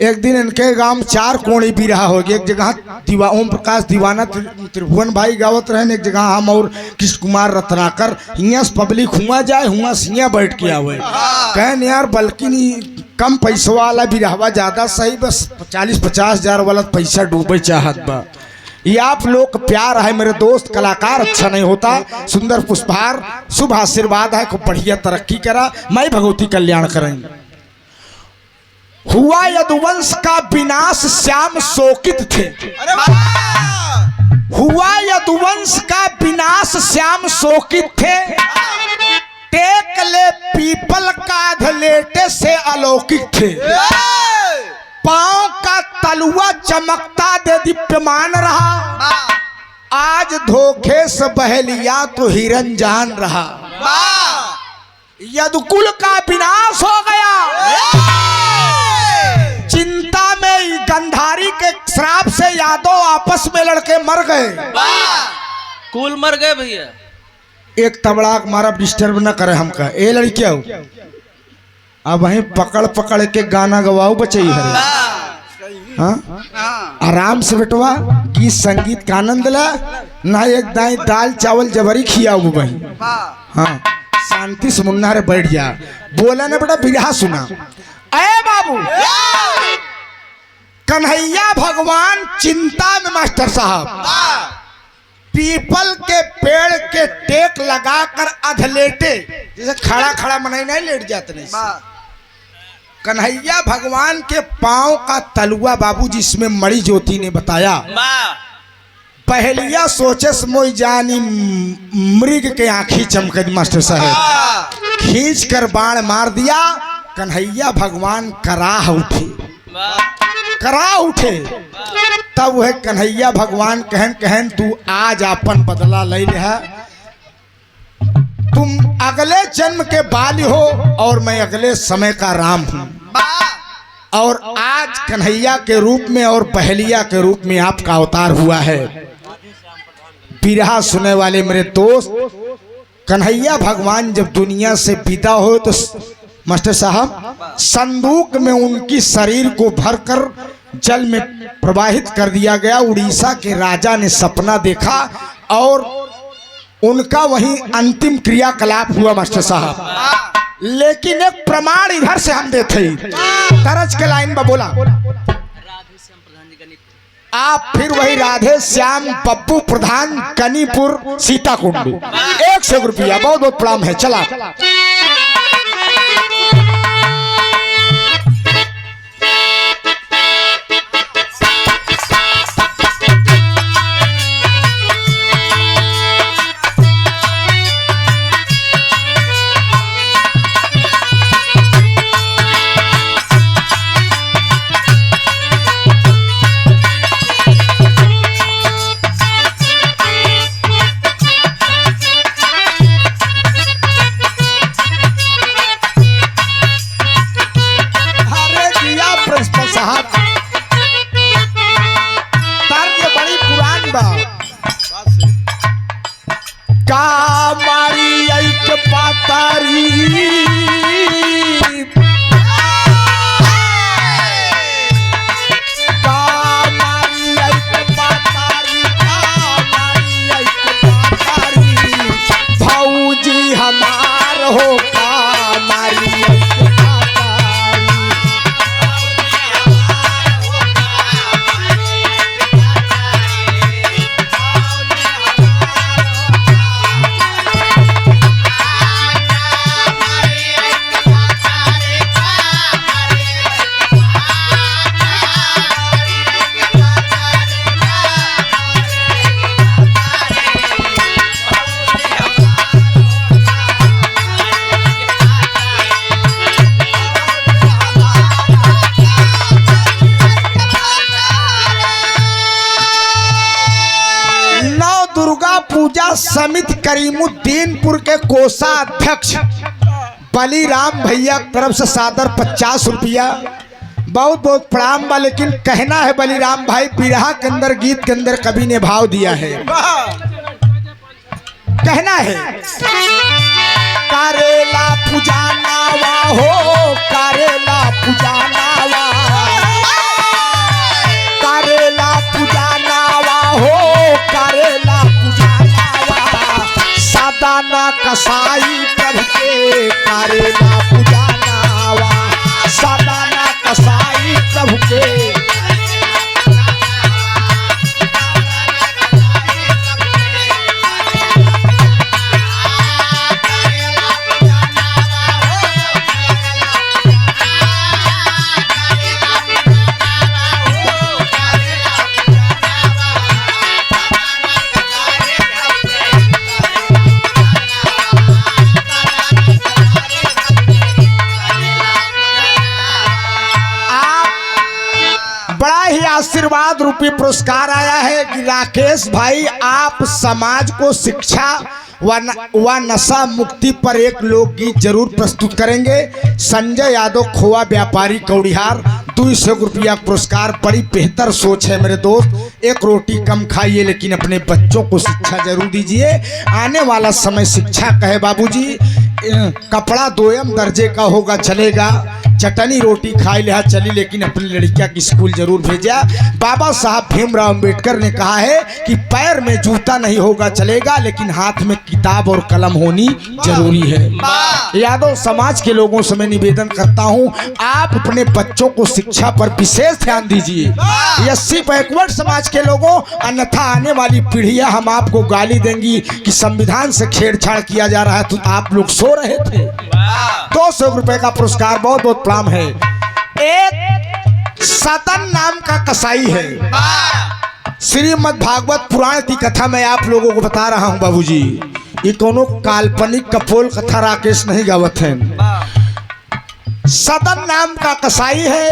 एक दिन इनके गांव में 4 कोणी भी रहा होगी। एक जगह ओम प्रकाश दीवाना त्रिभुवन भाई गावत रहे, एक जगह हम और कृष्ण कुमार रत्नाकर। हियाँ से पब्लिक हुआ जाए, हुआ सिया बैठ के आवे कहन यार बल्कि कम पैसा वाला भी रहवा ज्यादा सही, बस 40-50 हजार वाला पैसा डूबे चाहत बा। ये आप लोग प्यार है मेरे दोस्त, कलाकार अच्छा नहीं होता। सुंदर पुष्पहार शुभ आशीर्वाद है, खूब बढ़िया तरक्की करा, मैं भगवती कल्याण करेंगे। हुआ यदुवंश का विनाश श्याम शोकित थे। हुआ यदुवंश का विनाश श्याम शोकित थे। टेक ले पीपल का धलेटे से अलौकिक थे। पांव का तलुआ चमकता दे दीप्यमान रहा। आज धोखे से बहलिया तो हिरन जान रहा। यदुकुल का विनाश हो गया। चिंता में गंधारी के श्राप से यादव आपस में लड़के मर गए। कुल मर गए भैया। एक तबड़ा हमारा डिस्टर्ब न करे हमका। ए लड़की आओ, अब वहीं पकड़ पकड़ के गाना गवाओ बचे हरे। हाँ आराम से बेटवा, गीत संगीत का आनंद ला, ना एक दाई दाल चावल जबरी खियाओ भाई। हाँ शांति से मुन्ना रे बैठ जा, बोला ना बेटा बिरहा सुना। अरे बाबू कन्हैया भगवान चिंता में मास्टर साहब पीपल के पेड़ के टेक लगाकर अधलेटे, जैसे खड़ा खड़ा मनाई नहीं लेट जाते नहीं। कन्हैया भगवान के पांव का तलुआ बाबू जिसमें मणि ज्योति ने बताया। पहलिया सोचे समोई जानी मृग के आंखी चमक मास्टर साहब खींच कर बाण मार दिया। कन्हैया भगवान कराह उठे, करा उठे। तब वह कन्हैया भगवान कहन कहन तू आज अपन बदला ले रहा। तुम अगले जन्म के बाली हो और मैं अगले समय का राम हूं। और आज कन्हैया के रूप में और पहलिया के रूप में आपका अवतार हुआ है। बिरहा सुने वाले मेरे दोस्त, कन्हैया भगवान जब दुनिया से विदा हो तो मास्टर साहब संदूक में उनकी शरीर को भरकर जल में प्रवाहित कर दिया गया। उड़ीसा के राजा ने सपना देखा और उनका वहीं अंतिम क्रियाकलाप हुआ मास्टर साहब। लेकिन एक प्रमाण इधर से हम देते तरज के लाइन में बोला, आप फिर वही राधे श्याम पप्पू प्रधान कनीपुर सीता कुंडू 100 रुपया बहुत बहुत प्रणाम है। चला समिति करीमुद्दीनपुर के कोषाध्यक्ष बलीराम भैया तरफ से सादर 50 रुपया, बहुत बहुत प्रणाम बा। लेकिन कहना है बलिराम भाई, बिरहा के अंदर गीत के अंदर कवि ने भाव दिया है, कहना है करेला पुजानावा हो, करेला पुजानावा, करेला पुजानावा हो, करेला पुजानावा, सदाना कसाई प्रभु के करेला पुजानावा, सदाना कसाई प्रभु के। बड़ा ही आशीर्वाद रूपी पुरस्कार आया है कि राकेश भाई आप समाज को शिक्षा व नशा मुक्ति पर एक लोकगीत जरूर प्रस्तुत करेंगे। संजय यादव खोआ व्यापारी कौड़िहार 200 रुपया पुरस्कार। बड़ी बेहतर सोच है मेरे दोस्त, एक रोटी कम खाइए लेकिन अपने बच्चों को शिक्षा जरूर दीजिए। आने वाला समय शिक्षा का है बाबूजी, कपड़ा दोयम दर्जे का होगा चलेगा, चटनी रोटी खाई लिहा चली, लेकिन अपनी लड़कियां की स्कूल जरूर भेजा। बाबा साहब भीमराव अंबेडकर ने कहा है कि पैर में जूता नहीं होगा चलेगा, लेकिन हाथ में किताब और कलम होनी जरूरी है। यादव समाज के लोगों से मैं निवेदन करता हूं, आप अपने बच्चों को शिक्षा पर विशेष ध्यान दीजिए। एससी बैकवर्ड समाज के लोगों, अन्यथा आने वाली पीढ़ियां हम आपको गाली देंगी कि संविधान से छेड़छाड़ किया जा रहा है, तो आप लोग सो रहे थे। 200 रुपए का पुरस्कार, बहुत बहुत प्रणाम है। एक सदन नाम का कसाई है, श्रीमद् भागवत पुराण की कथा मैं आप लोगों को बता रहा हूं बाबूजी। ये कोनो काल्पनिक कपोल कथा राकेश नहीं गावत है। सदन नाम का कसाई है,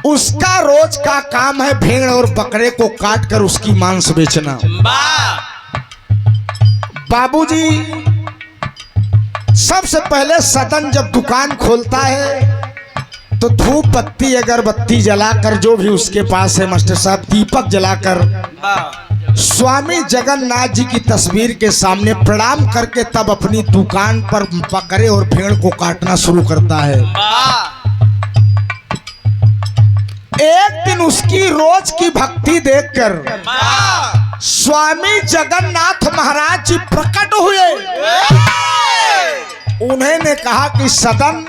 उसका रोज का काम है भेड़ और बकरे को काट कर उसकी मांस बेचना। बाबूजी सबसे पहले सदन जब दुकान खोलता है तो धूप बत्ती अगरबत्ती जलाकर, जो भी उसके पास है मास्टर साहब, दीपक जलाकर स्वामी जगन्नाथ जी की तस्वीर के सामने प्रणाम करके तब अपनी दुकान पर बकरे और भेड़ को काटना शुरू करता है। एक दिन उसकी रोज की भक्ति देखकर स्वामी जगन्नाथ महाराज जी प्रकट हुए। उन्होंने कहा कि सदन,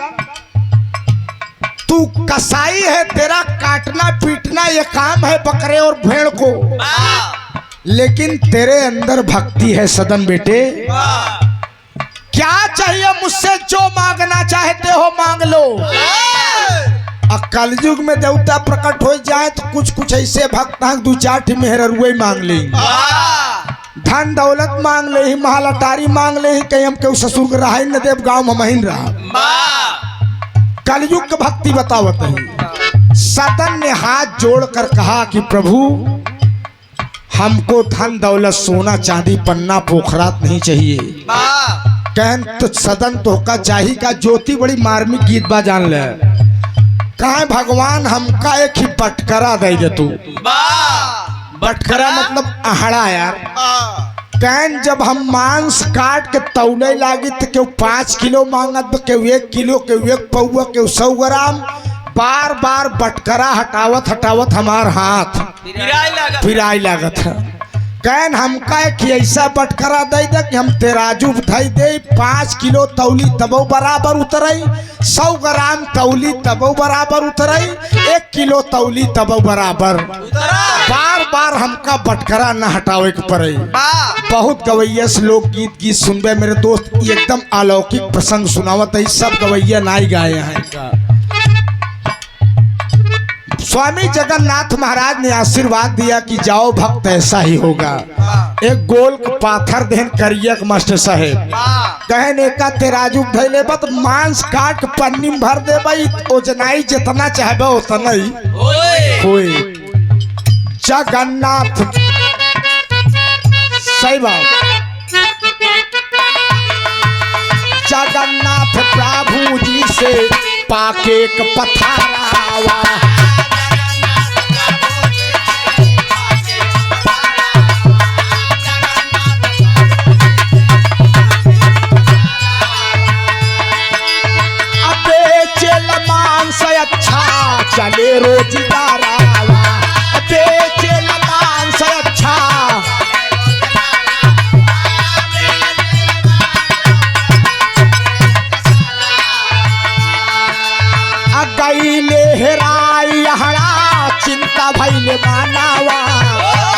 तू कसाई है, तेरा काटना पीटना ये काम है बकरे और भेड़ को, लेकिन तेरे अंदर भक्ति है सदन बेटे। क्या चाहिए मुझसे, जो मांगना चाहते हो मांग लो। कलयुग में देवता प्रकट हो जाए तो कुछ कुछ ऐसे भक्त हैं, 2-4 मेहरुए मांग ले, धन दौलत मांग ले, महल अटारी मांग ले, कहीं हम केहू ससुर के रहा न देव, गाँव में महीन रहा। कलयुग की भक्ति बतावत है। सदन ने हाथ जोड़कर कहा कि प्रभु हमको धन दौलत सोना चांदी पन्ना पोखरात नहीं चाहिए। कहन तो सदन तो का चाहिए का, ज्योति बड़ी मार्मिक गीत बा जान ले, कहा भगवान हमका एक ही बटकरा दे दे तू। बटकरा मतलब आहड़ा यार। कहन जब हम मांस काट के तौले लागी तो केहू 5 किलो मांगत, केहू 1 किलो, केहू 1 पौवा, केहू 100 ग्राम। बार बार बटकरा हटावत हटावत हमार हाथ पिराई लागत है। कहन हमका एक ऐसा बटकरा दे दे कि हम तेराजू धई दे, 5 किलो तौली तबो बराबर उतरई, 100 ग्राम तौली तबो बराबर उतरई, 1 किलो तौली तबो बराबर। बार बार हमका बटकरा न हटावे के पड़े। बहुत गवैया से लोग गीत सुनबे मेरे दोस्त, एकदम अलौकिक प्रसंग सुनावत है, सब गवैया नाई गाए हैं। स्वामी जगन्नाथ महाराज ने आशीर्वाद दिया कि जाओ भक्त ऐसा ही होगा। एक गोल पाथर देन करिया मास्टर साहेब कहने का तेराजू धैले बत मांस काट पन्नी में भर दे भाई, ओजनाई जितना चाहबे उतना ही होए। जगन्नाथ सही बात, जगन्नाथ प्रभु जी से पाके एक पथारावा। बेचेल मांस अच्छा चले रोजगारावा, बेचेल मांस अच्छा। गईले हेराई हरा चिंता भइले मानावा,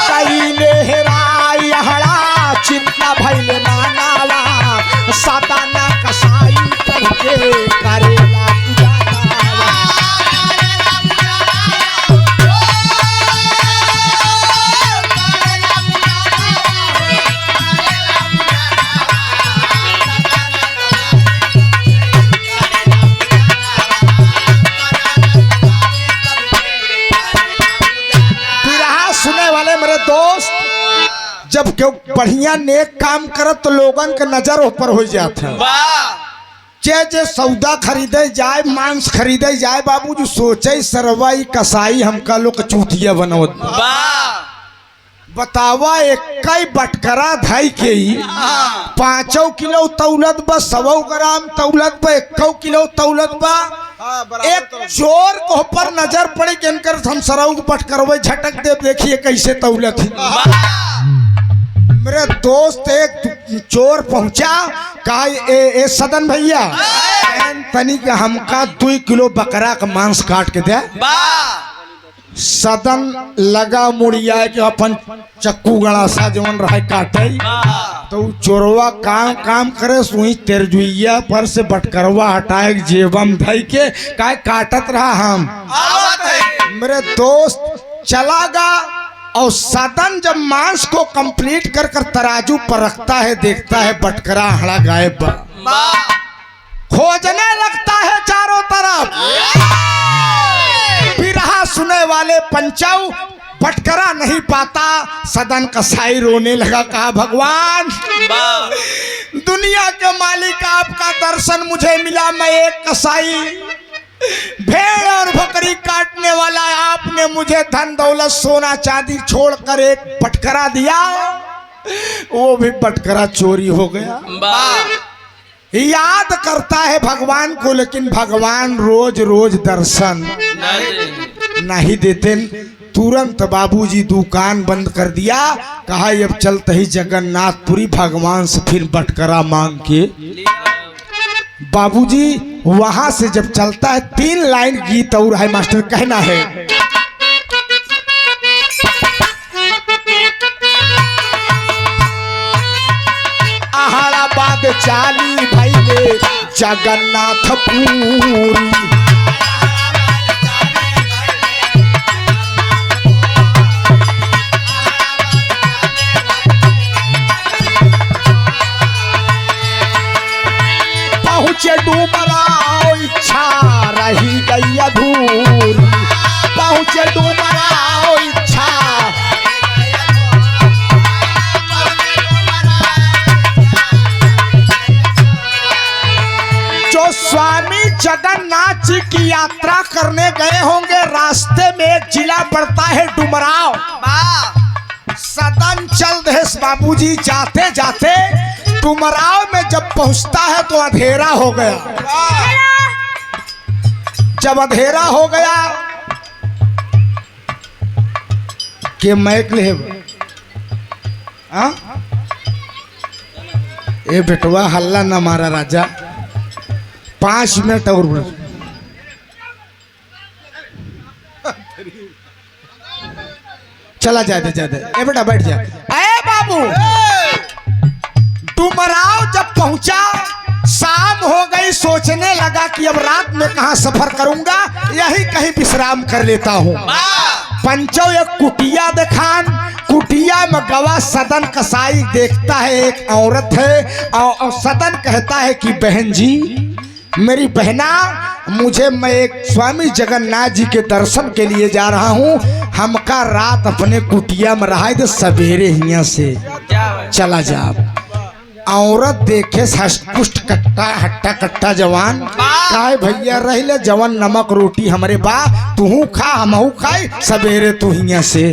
गईले हेराई हरा चिंता भइले मानावा। सदा न कसाई करके करेला पुजारावा। सुने वाले मेरे दोस्त, जब क्यों बढ़िया नेक काम करत तो लोगन के नजर ऊपर हो जाता है। जे सौदा खरीदे जाए, मांस खरीदे जाए, बाबू जो सोचे सरवाई कसाई हमका लोग चूतिया बनोत। बतावा एक बटकरा धाई के ही 5 किलो तौलत बा, 100 ग्राम तौलत बा, 1 किलो तौलत बा। एक चोर को पर नजर पड़ी कि इनकर हम सरऊ बटकरवे झटक दे, देखिए कैसे तौलत है। मेरे दोस्त एक चोर पहुंचा, कहा ए सदन भैया तनी के हमका 2 किलो बकरा का मांस काट के दे। सदन लगा मुड़िया के अपन चक्कू गणासा जवन रहा काटे, तो चोरवा काम करे सुई तेरजुइया पर से बटकरवा हटाए जेबम धई के काय काटत रहा। हम मेरे दोस्त चला गा और सदन जब मांस को कंप्लीट कर कर तराजू पर रखता है, देखता है बटकरा हड़ा गायब, खोजने लगता है चारों तरफ। बिरहा सुने वाले पंचाऊ बटकरा नहीं पाता, सदन कसाई रोने लगा, कहा भगवान दुनिया के मालिक आपका दर्शन मुझे मिला, मैं एक कसाई भेड़ और बकरी काटने वाला, आपने मुझे धन दौलत सोना चांदी छोड़कर एक बटकरा दिया, वो भी बटकरा चोरी हो गया। याद करता है भगवान को, लेकिन भगवान रोज रोज दर्शन नहीं देते। तुरंत बाबूजी दुकान बंद कर दिया, कहा अब चलते ही जगन्नाथपुरी भगवान से फिर बटकरा मांग के। बाबूजी वहां से जब चलता है 3 लाइन गीत और है मास्टर, कहना है अहाराबाद चाली भैले जगन्नाथपुरी, पहुँचे डूमराव इच्छा रही गई अधूरी, पहुँचे डूमराव इच्छा। जो स्वामी जगन्नाथ जी की यात्रा करने गए होंगे, रास्ते में एक जिला पड़ता है डुमराव। सदन चल देश बाबूजी जाते जाते डुमराव में जब पहुंचता है तो अंधेरा हो गया। जब अंधेरा हो गया कि मैक ले ए बेटवा हल्ला ना मारा राजा, 5 मिनट और चला जाते जाते। ए बेटा बैठ जा। अरे बाबू डुमराव जब पहुंचा, शाम हो गई, सोचने लगा कि अब रात में कहाँ सफर करूंगा, यही कहीं विश्राम कर लेता हूँ। पंचो एक कुटिया दिखान, कुटिया में गवा सदन कसाई देखता है एक औरत है, और सदन कहता है कि बहन जी मेरी बहना, मुझे मैं एक स्वामी जगन्नाथ जी के दर्शन के लिए जा रहा हूँ, हमका रात अपने कुटिया में रहा है, तो सवेरे यहाँ से चला जा। औरत देखे पुष्ट कट्टा हट्टा कट्टा जवान काहे भैया रहिले जवन नमक रोटी हमरे बा तू खा हमहू खाई सवेरे तू हिया से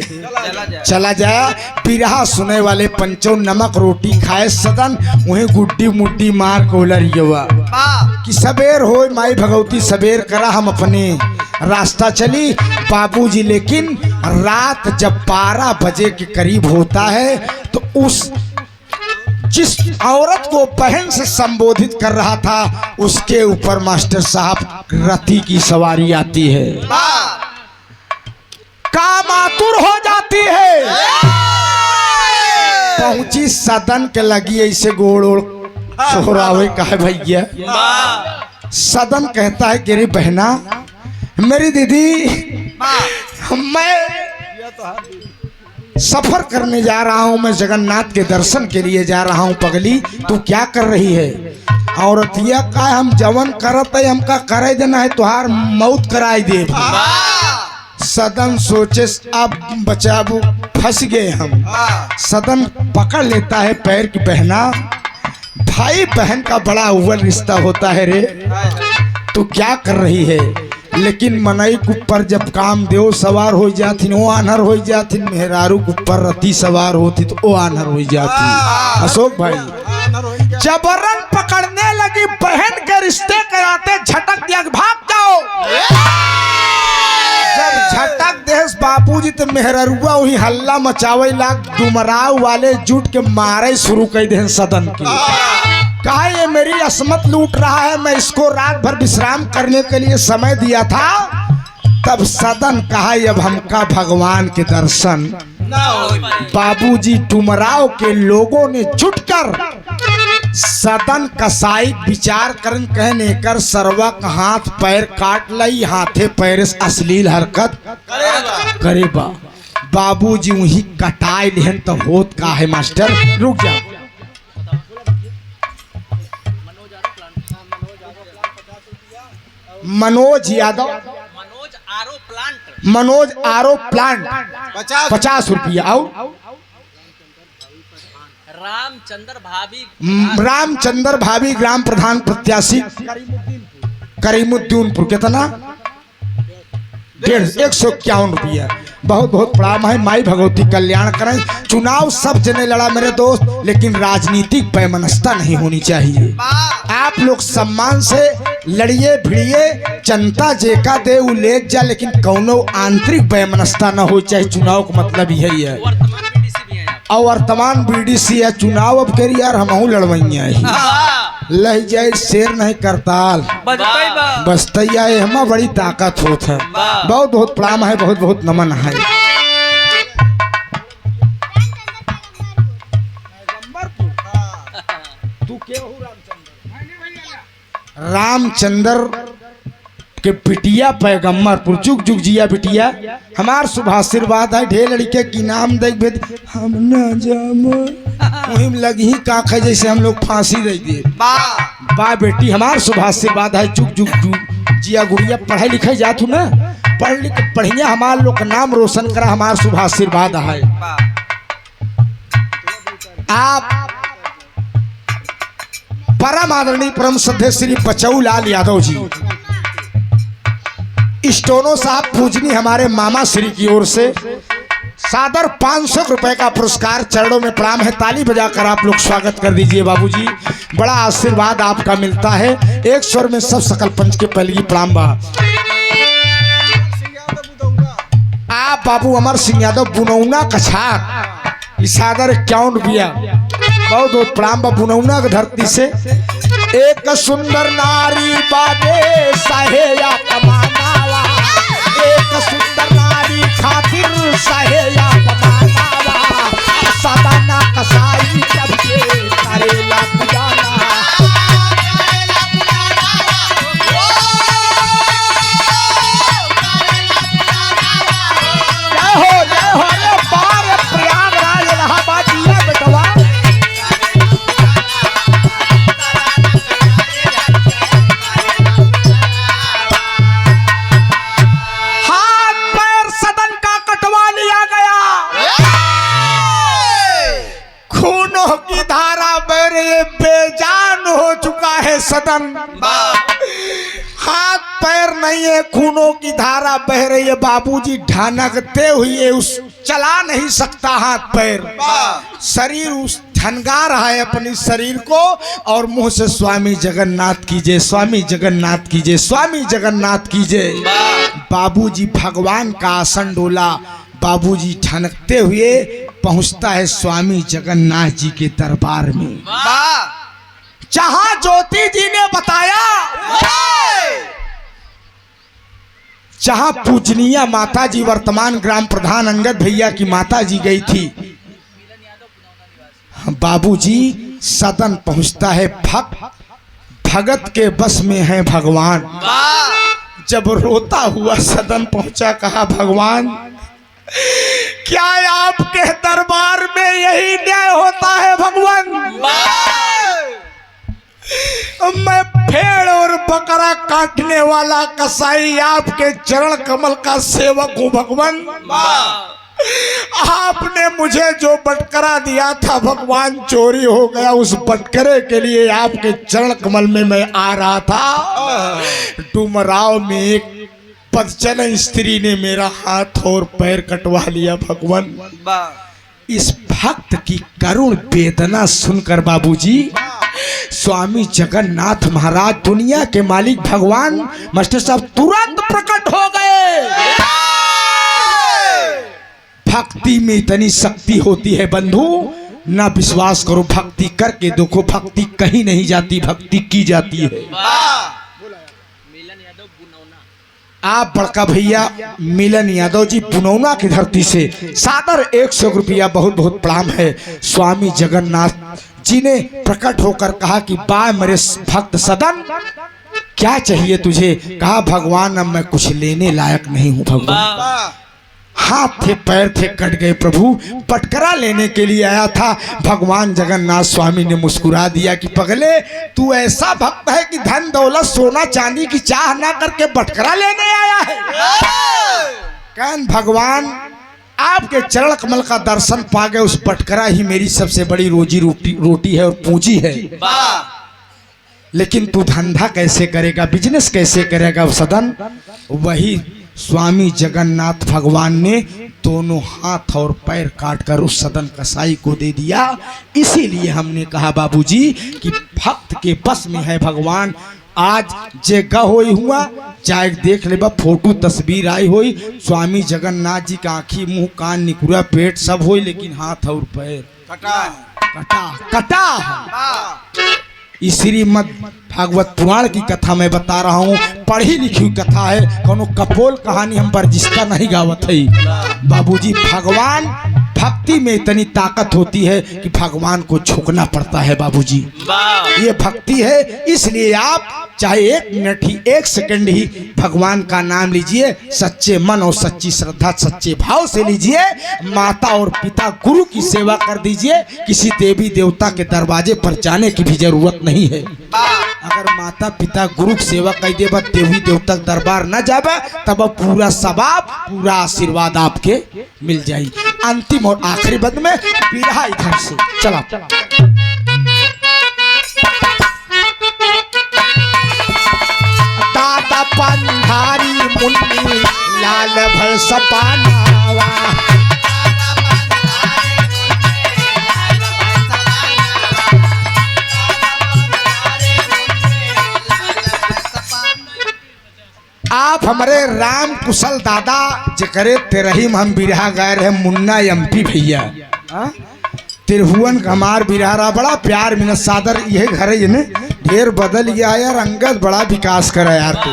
चला जाया पिरहा सुने वाले पंचों नमक रोटी खाए सदन वही गुड्डी मुड्डी मार कोलरियवा कि सबेर हो माई भगवती सबेर करा हम अपने रास्ता चली बाबूजी। लेकिन रात जब 12 बजे के करीब होता है तो उस जिस औरत को बहन से संबोधित कर रहा था उसके ऊपर मास्टर साहब रथी की सवारी आती है, कामातुर हो जाती है। पहुंची सदन के लगी ऐसे गोड़ ओड़ सोहरावे का है भैया। सदन कहता है कि रे बहना मेरी दीदी मैं सफर करने जा रहा हूँ, मैं जगन्नाथ के दर्शन के लिए जा रहा हूँ। पगली तू क्या कर रही है? औरतिया का हम जवन करत है हमका करे देना है तुहार मौत कराई दे। सदन सोचे अब बचाबू फंस गए हम। सदन पकड़ लेता है पैर की बहना, भाई बहन का बड़ा अव्वल रिश्ता होता है रे, तू क्या कर रही है? लेकिन मनई के ऊपर जब काम देव सवार हो जाती वो आनहर हो जाती, मेहरारू के ऊपर रती सवार होती तो वो आनहर हो जाती। अशोक भाई जबरन पकड़ने लगी, बहन के रिश्ते कराते झटक दिया भाग जाओ। जब झटक देश बाबूजी तो मेहरारुआ वही हल्ला मचावे लाग, डुमराव वाले जुट के मारे शुरू कर दे सदन की। कहा ये मेरी असमत लूट रहा है, मैं इसको रात भर विश्राम करने के लिए समय दिया था। तब सदन कहा अब हमका भगवान के दर्शन। बाबूजी डुमराव के लोगों ने जुटकर सदन कसाई विचार करन कहने कर सरवा का हाथ पैर काट लई, हाथे पैर से अश्लील हरकत करे बा। बाबूजी वही कटाई लेहन तो होत का है मास्टर। रुक जा, मनोज यादव, मनोज आरो प्लांट 50 रुपया। आओ रामचंद्र भाभी ग्राम प्रधान प्रत्याशी करीमुद्दीनपुर कितना 151 रुपया। बहुत बहुत प्रणाम है, माई भगवती कल्याण करें। चुनाव सब जने लड़ा मेरे दोस्त, लेकिन राजनीतिक वैमनस्यता नहीं होनी चाहिए। आप लोग सम्मान से लड़िए भिड़िए, जनता जेका दे उ ले जा, लेकिन कौनो आंतरिक वैमनस्यता न हो चाहिए। चुनाव का मतलब यही है। और वर्तमान बीडीसी है चुनाव अब करी यार हम लड़वैया लह जाए शेर नहीं करताल बस्तैया हमें बड़ी ताकत होत है। बहुत बहुत प्रणाम है, बहुत बहुत नमन है। रामचंद्र के पिटिया पैगम्बरपुर जुग जुग जिया बिटिया। हमार शुभ आशीर्वाद है, ढेर लड़के की नाम देख भेद हम न जाम वही लगी ही काख है जैसे हम लोग फांसी दे दिए। बा बेटी हमार शुभ आशीर्वाद है, जुग जुग जुग जिया गुड़िया। पढ़ाई लिखाई जातू ना, पढ़ लिख बढ़िया हमार लोग का नाम रोशन करा, हमार शुभ आशीर्वाद है। आप परम आदरणीय परम श्रद्धेय श्री बचऊ लाल यादव जी स्टोनो साहब पूजनी हमारे मामा श्री की ओर से सादर 500 रुपए का पुरस्कार चरणों में प्रणाम है। ताली बजाकर आप लोग स्वागत कर दीजिए बाबूजी, बड़ा आशीर्वाद आपका मिलता है। एक स्वर में सब सकल पंच के पहली प्रणाम बा। आप बाबू अमर सिंह यादव बुनौना कछार सादर 51 रुपया। बहुत बहुत प्रणाम बा बुनौना की धरती से। एक सुंदर नारी बाबे सहेया तमानावा, एक सुंदर नारी खातिर सहेया तमानावा, सदाना कसाई जब से करेला पुजाना। जय हो रे बार प्रयागराज इलाहाबाद दिया बेटवा। ये बेजान हो चुका है सदन। हाथ पैर नहीं है, खूनों की धारा बह रही है। बाबूजी ढानकते हुए उस चला नहीं सकता हाथ पैर, शरीर उस ठनगा रहा है अपनी शरीर को और मुंह से स्वामी जगन्नाथ कीजिए, स्वामी जगन्नाथ कीजिए, स्वामी जगन्नाथ कीजिए। बाबूजी भगवान का आसन डोला, बाबूजी ठनकते हुए पहुंचता है स्वामी जगन्नाथ जी के दरबार में। जहां ज्योति जी ने बताया, जहां पूजनीय माता जी वर्तमान ग्राम प्रधान अंगद भैया की माता जी गई थी, बाबूजी सदन पहुंचता है। भगत के बस में है भगवान। जब रोता हुआ सदन पहुंचा, कहा भगवान क्या आपके दरबार में यही न्याय होता है भगवान? मैं भेड़ और बकरा काटने वाला कसाई आपके चरण कमल का सेवक हूं भगवान। आपने मुझे जो बटकरा दिया था भगवान, चोरी हो गया। उस बटकरे के लिए आपके चरण कमल में मैं आ रहा था। डुमराव में एक पदचलन स्त्री ने मेरा हाथ और पैर कटवा लिया भगवान। इस भक्त की करुण वेदना सुनकर बाबूजी स्वामी जगन्नाथ महाराज, दुनिया के मालिक भगवान मास्टर साहब तुरंत प्रकट हो गए। भक्ति में इतनी शक्ति होती है बंधु, ना विश्वास करो, भक्ति करके देखो, भक्ति कहीं नहीं जाती, भक्ति की जाती है। आप बड़का भैया मिलन यादव जी पुनौना की धरती से सादर 100 रुपया बहुत बहुत प्रणाम है। स्वामी जगन्नाथ जी ने प्रकट होकर कहा कि बा मेरे भक्त सदन, क्या चाहिए तुझे? कहा भगवान अब मैं कुछ लेने लायक नहीं हूँ भगवान। हाथ थे पैर थे कट गए प्रभु, पटकरा लेने के लिए आया था। भगवान जगन्नाथ स्वामी ने मुस्कुरा दिया कि पगले तू ऐसा भक्त है कि धन दौलत सोना चांदी की चाह ना करके बटकरा लेने आया है। कहन भगवान आपके चरण कमल का दर्शन पा गए, उस बटकरा ही मेरी सबसे बड़ी रोजी रोटी है और पूंजी है। लेकिन तू धंधा कैसे करेगा, बिजनेस कैसे करेगा सदन? वही स्वामी जगन्नाथ भगवान ने दोनों हाथ और पैर काटकर उस सदन कसाई को दे दिया। इसीलिए हमने कहा बाबूजी कि भक्त के बस में है भगवान। आज जगह होई हुआ चाहे देख ले, फोटो तस्वीर आई होई स्वामी जगन्नाथ जी का आँखी मुंह कान निकुरा पेट सब होई, लेकिन हाथ और पैर कटा कटा कटा। इस श्रीमद् भागवत पुराण की कथा मैं बता रहा हूँ, पढ़ी लिखी हुई कथा है, कोनो कपोल कहानी हम पर जिसका नहीं गावत है। बाबूजी भगवान भक्ति में इतनी ताकत होती है कि भगवान को झुकना पड़ता है बाबूजी। ये भक्ति है, इसलिए आप चाहे 1 मिनट ही 1 सेकंड ही भगवान का नाम लीजिए, सच्चे मन और सच्ची श्रद्धा सच्चे भाव से लीजिए। माता और पिता गुरु की सेवा कर दीजिए, किसी देवी देवता के दरवाजे पर जाने की भी जरूरत नहीं है। अगर माता पिता गुरु की सेवा कर दे, देवी देवता दरबार न जाबे, तब पूरा सवाब पूरा आशीर्वाद आपके मिल जाए। अंतिम और आखिरी बद में बिरहा इधर से चला। दादा पंधारी मुन्नी लाल भर सपानावा, आप हमारे राम कुशल दादा जकरे तेरहीम हम बिरहा गाय रहे मुन्ना एमपी भैया त्रिभुवन हमार बिरहा रहा, बड़ा प्यार मिला सादर। यह घर है ने ढेर बदल गया यार, अंगद बड़ा विकास करा यार तू।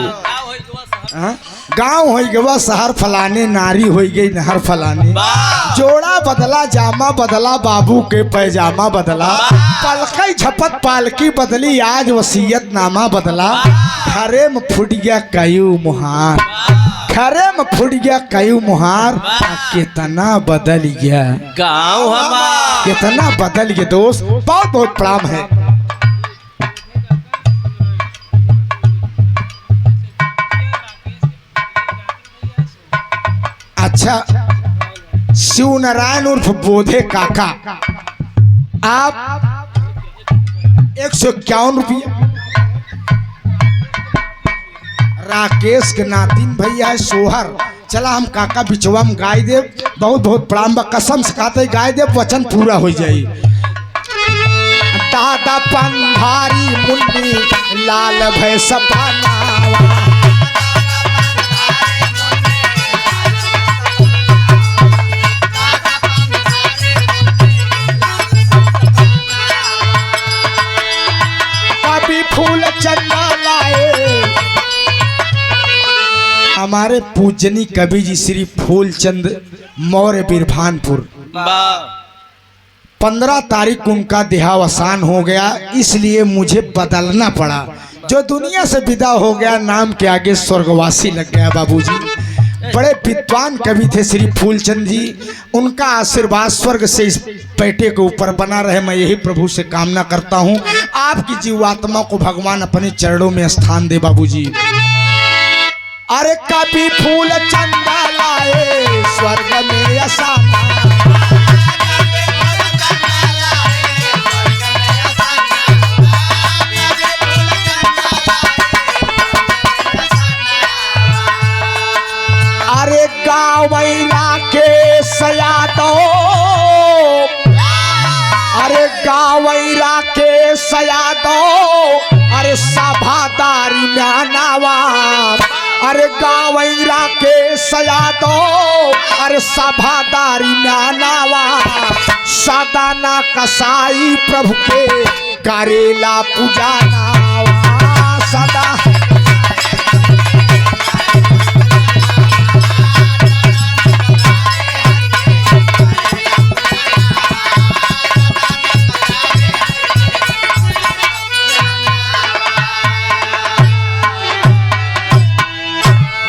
गांव हो गवा शहर फलाने, नारी हो गई नहर फलाने, जोड़ा बदला जामा बदला बाबू के पैजामा बदला, पलकई झपत पालकी बदली आज वसीयत नामा बदला, घरे में फुट गया कयू मुहार, घरे में फुट गया कयू मुहार, कितना बदल गया गाँव हमारा, कितना बदल गया दोस्त। बहुत बहुत प्रणाम है। अच्छा, शिव नारायण उर्फ बोधे काका, आप 151 राकेश के नातिन भैया है सोहर। चला हम काका बिचवा में गाय दे, बहुत बहुत प्रणाम बा, कसम से कहते गाय दे, वचन पूरा हो जाई। दादा पंधारी मुन्नी लाल भय सपनावा, कभी फूल चंदा लाए। हमारे पूजनी कवि जी श्री फूलचंद मौर्य बिरभानपुर, 15 तारीख को उनका देहावसान हो गया, इसलिए मुझे बदलना पड़ा। जो दुनिया से विदा हो गया नाम के आगे स्वर्गवासी लग गया। बाबूजी बड़े विद्वान कवि थे श्री फूलचंद जी, उनका आशीर्वाद स्वर्ग से इस बेटे के ऊपर बना रहे, मैं यही प्रभु से कामना करता हूँ। आपकी जीवात्मा को भगवान अपने चरणों में स्थान दे। बाबूजी अरे कभी फूल चंदा लाए स्वर्ग में असाना, अरे गावैला के सयादो, अरे गावैरा के सयादो, अरे सभादारी म्यानावा, अरे गावैरा के सयादो, अरे सभादारी म्यानावा, सदाना कसाई प्रभु के करेला पूजानावा, सदा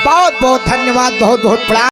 बहुत बहुत धन्यवाद, बहुत बहुत प्रणाम।